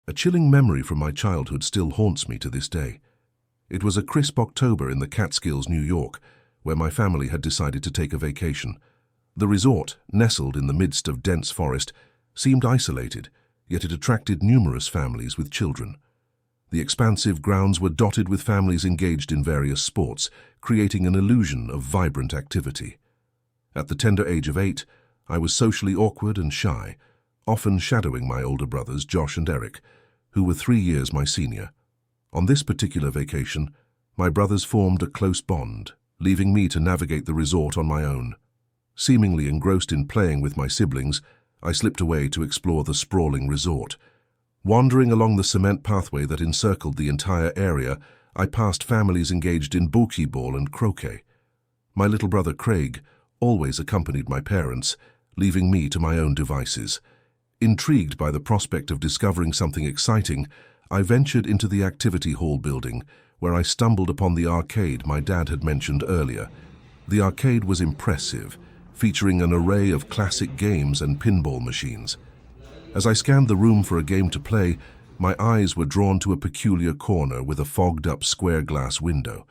A chilling memory from my childhood still haunts me to this day. It was a crisp October in the Catskills, New York, where my family had decided to take a vacation. The resort, nestled in the midst of dense forest, seemed isolated, yet it attracted numerous families with children. The expansive grounds were dotted with families engaged in various sports, creating an illusion of vibrant activity. At the tender age of 8, I was socially awkward and shy, often shadowing my older brothers, Josh and Eric, who were 3 years my senior. On this particular vacation, my brothers formed a close bond, leaving me to navigate the resort on my own. Seemingly engrossed in playing with my siblings, I slipped away to explore the sprawling resort. Wandering along the cement pathway that encircled the entire area, I passed families engaged in bocce-ball and croquet. My little brother Craig always accompanied my parents, leaving me to my own devices. Intrigued by the prospect of discovering something exciting, I ventured into the activity hall building, where I stumbled upon the arcade my dad had mentioned earlier. The arcade was impressive, featuring an array of classic games and pinball machines. As I scanned the room for a game to play, my eyes were drawn to a peculiar corner with a fogged-up square glass window.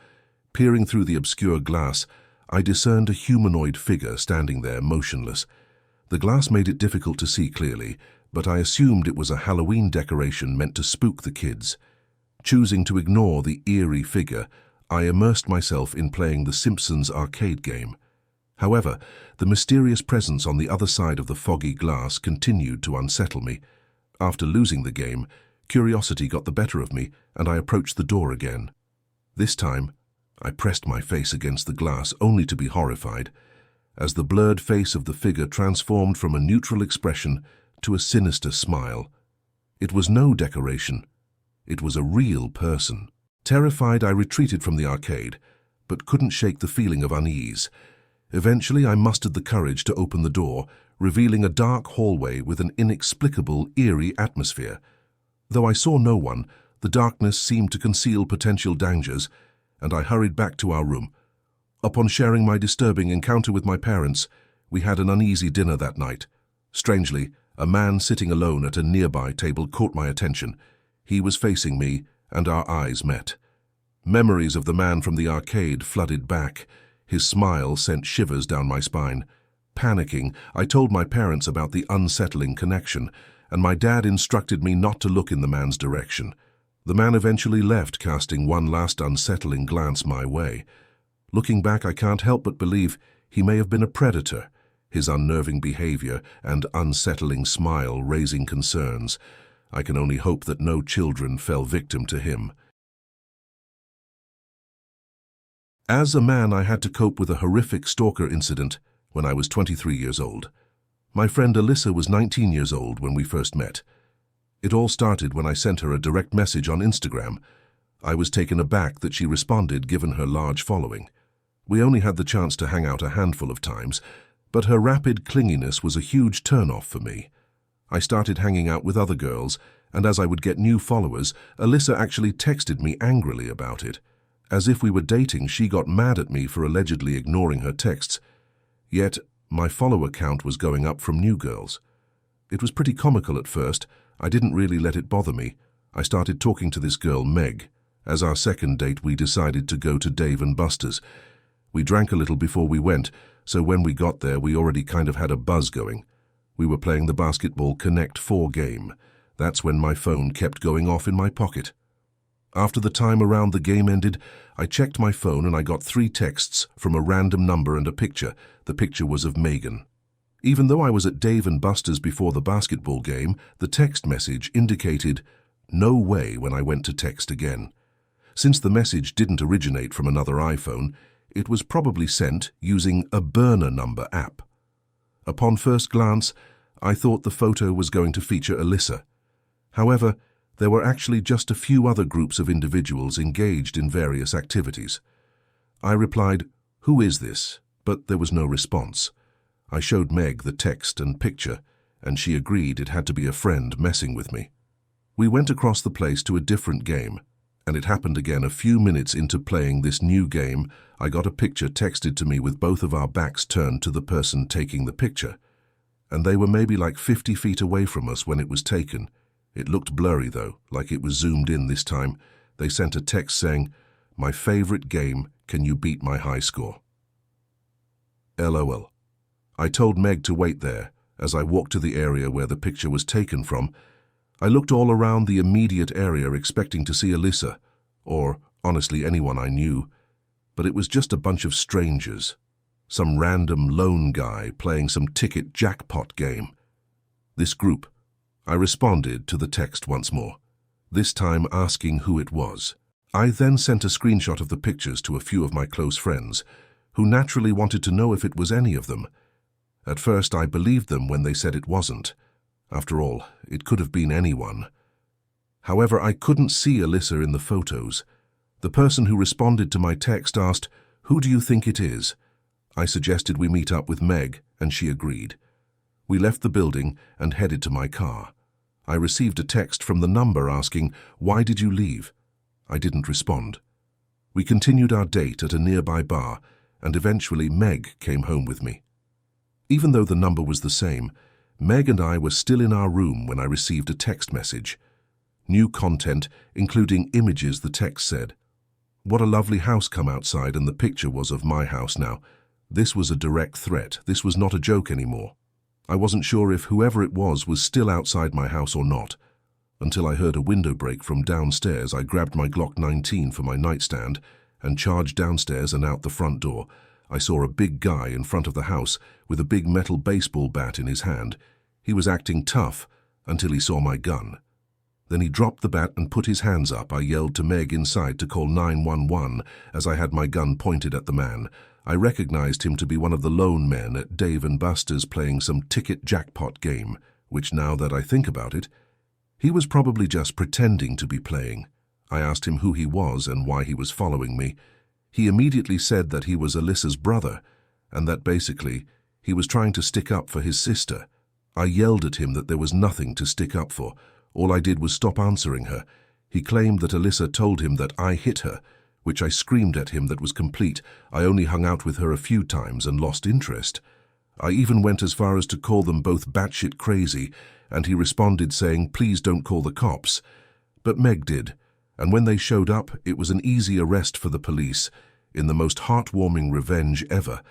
Peering through the obscure glass, I discerned a humanoid figure standing there motionless. The glass made it difficult to see clearly, but I assumed it was a Halloween decoration meant to spook the kids. Choosing to ignore the eerie figure, I immersed myself in playing the Simpsons arcade game. However, the mysterious presence on the other side of the foggy glass continued to unsettle me. After losing the game, curiosity got the better of me, and I approached the door again. This time, I pressed my face against the glass only to be horrified, as the blurred face of the figure transformed from a neutral expression to a sinister smile. It was no decoration. It was a real person. Terrified, I retreated from the arcade, but couldn't shake the feeling of unease. Eventually, I mustered the courage to open the door, revealing a dark hallway with an inexplicable, eerie atmosphere. Though I saw no one, the darkness seemed to conceal potential dangers, and I hurried back to our room. Upon sharing my disturbing encounter with my parents, we had an uneasy dinner that night. Strangely, a man sitting alone at a nearby table caught my attention. He was facing me, and our eyes met. Memories of the man from the arcade flooded back. His smile sent shivers down my spine. Panicking, I told my parents about the unsettling connection, and my dad instructed me not to look in the man's direction. The man eventually left, casting one last unsettling glance my way. Looking back, I can't help but believe he may have been a predator, his unnerving behavior and unsettling smile raising concerns. I can only hope that no children fell victim to him. As a man, I had to cope with a horrific stalker incident when I was 23 years old. My friend Alyssa was 19 years old when we first met. It all started when I sent her a direct message on Instagram. I was taken aback that she responded given her large following. We only had the chance to hang out a handful of times, but her rapid clinginess was a huge turn-off for me. I started hanging out with other girls, and as I would get new followers, Alyssa actually texted me angrily about it. As if we were dating, she got mad at me for allegedly ignoring her texts. Yet, my follower count was going up from new girls. It was pretty comical at first. I didn't really let it bother me. I started talking to this girl, Meg. As our second date, we decided to go to Dave & Buster's. We drank a little before we went, so when we got there, we already kind of had a buzz going. We were playing the basketball Connect 4 game. That's when my phone kept going off in my pocket. After the time around the game ended, I checked my phone and I got 3 texts from a random number and a picture. The picture was of Megan. Even though I was at Dave & Buster's before the basketball game, the text message indicated no way when I went to text again. Since the message didn't originate from another iPhone, it was probably sent using a burner number app. Upon first glance, I thought the photo was going to feature Alyssa. However, there were actually just a few other groups of individuals engaged in various activities. I replied, "Who is this?" but there was no response. I showed Meg the text and picture, and she agreed it had to be a friend messing with me. We went across the place to a different game, and it happened again a few minutes into playing this new game. I got a picture texted to me with both of our backs turned to the person taking the picture, and they were maybe like 50 feet away from us when it was taken. It looked blurry though, like it was zoomed in this time. They sent a text saying, "My favorite game, can you beat my high score?" LOL. I told Meg to wait there. As I walked to the area where the picture was taken from, I looked all around the immediate area expecting to see Alyssa, or honestly anyone I knew, but it was just a bunch of strangers. Some random lone guy playing some ticket jackpot game. This group. I responded to the text once more, this time asking who it was. I then sent a screenshot of the pictures to a few of my close friends, who naturally wanted to know if it was any of them. At first I believed them when they said it wasn't. After all, it could have been anyone. However, I couldn't see Alyssa in the photos. The person who responded to my text asked, "Who do you think it is?" I suggested we meet up with Meg, and she agreed. We left the building and headed to my car. I received a text from the number asking, "Why did you leave?" I didn't respond. We continued our date at a nearby bar, and eventually Meg came home with me. Even though the number was the same, Meg and I were still in our room when I received a text message. New content, including images. The text said, "What a lovely house, come outside," and the picture was of my house now. This was a direct threat. This was not a joke anymore. I wasn't sure if whoever it was still outside my house or not. Until I heard a window break from downstairs, I grabbed my Glock 19 for my nightstand and charged downstairs and out the front door. I saw a big guy in front of the house with a big metal baseball bat in his hand. He was acting tough until he saw my gun. Then he dropped the bat and put his hands up. I yelled to Meg inside to call 911 as I had my gun pointed at the man. I recognized him to be one of the lone men at Dave & Buster's playing some ticket jackpot game, which now that I think about it, he was probably just pretending to be playing. I asked him who he was and why he was following me. He immediately said that he was Alyssa's brother, and that basically he was trying to stick up for his sister. I yelled at him that there was nothing to stick up for. All I did was stop answering her. He claimed that Alyssa told him that I hit her, which I screamed at him that was complete. I only hung out with her a few times and lost interest. I even went as far as to call them both batshit crazy, and he responded saying, "Please don't call the cops." But Meg did, and when they showed up, it was an easy arrest for the police. In the most heartwarming revenge ever,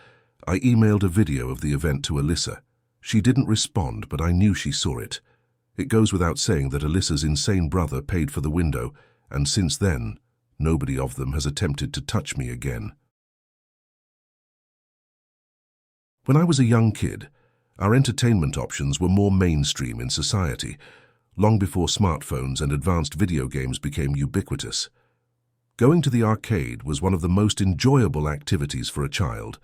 I emailed a video of the event to Alyssa. She didn't respond, but I knew she saw it. It goes without saying that Alyssa's insane brother paid for the window, and since then, nobody of them has attempted to touch me again. When I was a young kid, our entertainment options were more mainstream in society, long before smartphones and advanced video games became ubiquitous. Going to the arcade was one of the most enjoyable activities for a child.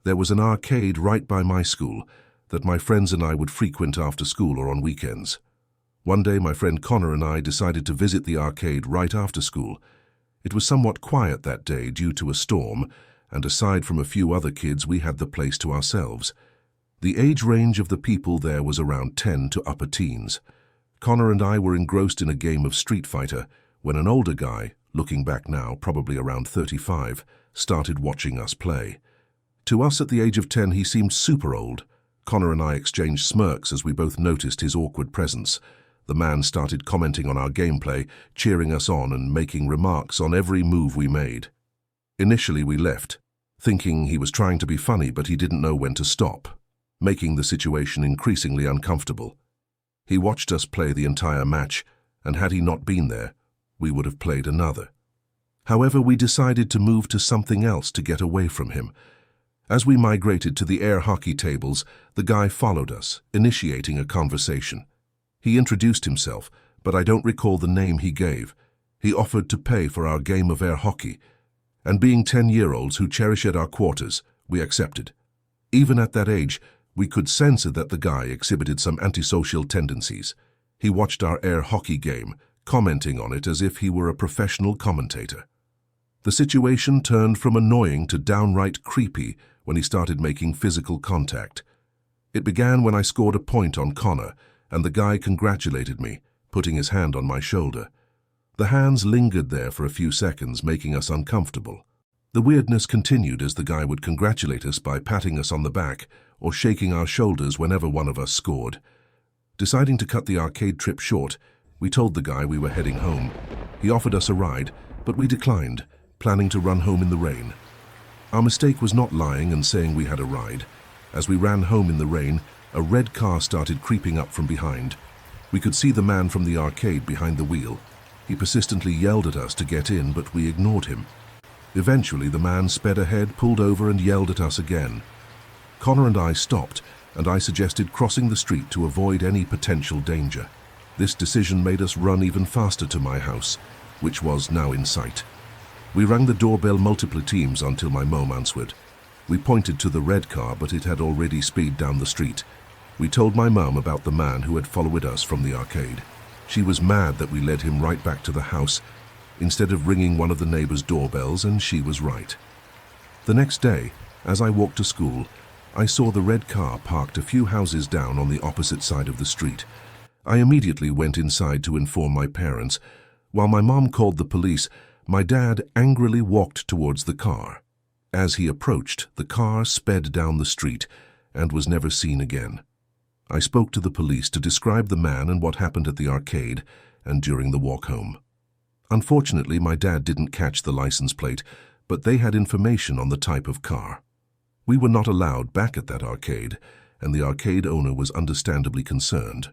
There was an arcade right by my school that my friends and I would frequent after school or on weekends. One day my friend Connor and I decided to visit the arcade right after school. It was somewhat quiet that day due to a storm, and aside from a few other kids, we had the place to ourselves. The age range of the people there was around 10 to upper teens. Connor and I were engrossed in a game of Street Fighter when an older guy, looking back now, probably around 35, started watching us play. To us at the age of 10, he seemed super old. Connor and I exchanged smirks as we both noticed his awkward presence. The man started commenting on our gameplay, cheering us on and making remarks on every move we made. Initially we left, thinking he was trying to be funny, but he didn't know when to stop, making the situation increasingly uncomfortable. He watched us play the entire match, and had he not been there, we would have played another. However, we decided to move to something else to get away from him. As we migrated to the air hockey tables, the guy followed us, initiating a conversation. He introduced himself, but I don't recall the name he gave. He offered to pay for our game of air hockey, and being 10-year-olds who cherished our quarters, we accepted. Even at that age, we could sense that the guy exhibited some antisocial tendencies. He watched our air hockey game, commenting on it as if he were a professional commentator. The situation turned from annoying to downright creepy when he started making physical contact. It began when I scored a point on Connor, and the guy congratulated me, putting his hand on my shoulder. The hands lingered there for a few seconds, making us uncomfortable. The weirdness continued as the guy would congratulate us by patting us on the back or shaking our shoulders whenever one of us scored. Deciding to cut the arcade trip short, We told the guy we were heading home. He offered us a ride, but we declined, planning to run home in the rain. Our mistake was not lying and saying we had a ride. As we ran home in the rain, a red car started creeping up from behind. We could see the man from the arcade behind the wheel. He persistently yelled at us to get in, but we ignored him. Eventually, the man sped ahead, pulled over, and yelled at us again. Connor and I stopped, and I suggested crossing the street to avoid any potential danger. This decision made us run even faster to my house, which was now in sight. We rang the doorbell multiple times until my mom answered. We pointed to the red car, but it had already speed down the street. We told my mom about the man who had followed us from the arcade. She was mad that we led him right back to the house, instead of ringing one of the neighbors' doorbells, and she was right. The next day, as I walked to school, I saw the red car parked a few houses down on the opposite side of the street. I immediately went inside to inform my parents. While my mom called the police, my dad angrily walked towards the car. As he approached, the car sped down the street and was never seen again. I spoke to the police to describe the man and what happened at the arcade and during the walk home. Unfortunately, my dad didn't catch the license plate, but they had information on the type of car. We were not allowed back at that arcade, and the arcade owner was understandably concerned.